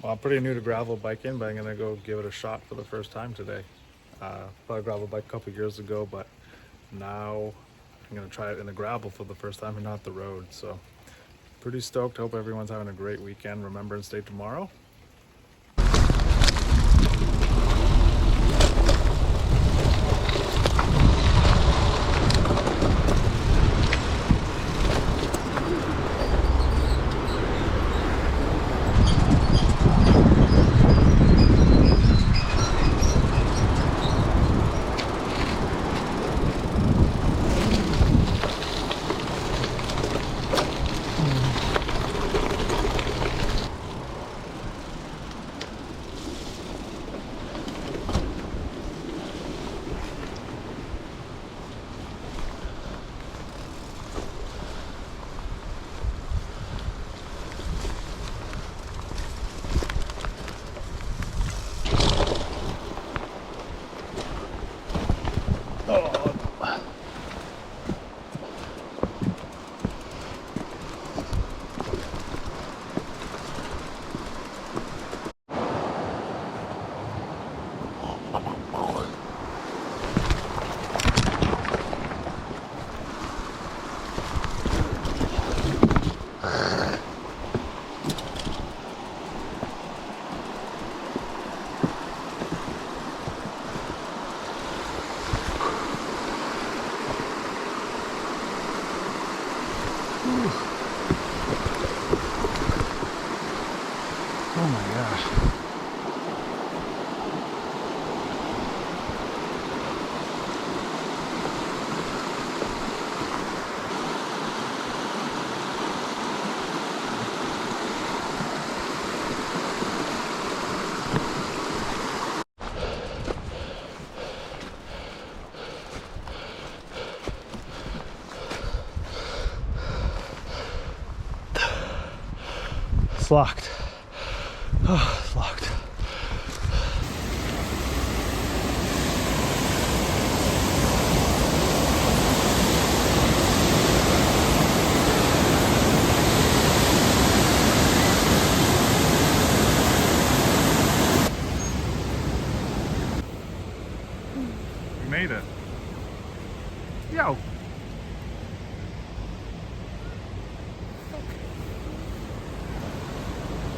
Well, I'm pretty new to gravel biking, but I'm gonna go give it a shot for the first time today. Bought a gravel bike a couple years ago, but now I'm gonna try it in the gravel for the first time and not the road. So pretty stoked. Hope everyone's having a great weekend. Remembrance Day tomorrow. Oh my gosh. It's locked. Oh, it's locked. We made it. Yo.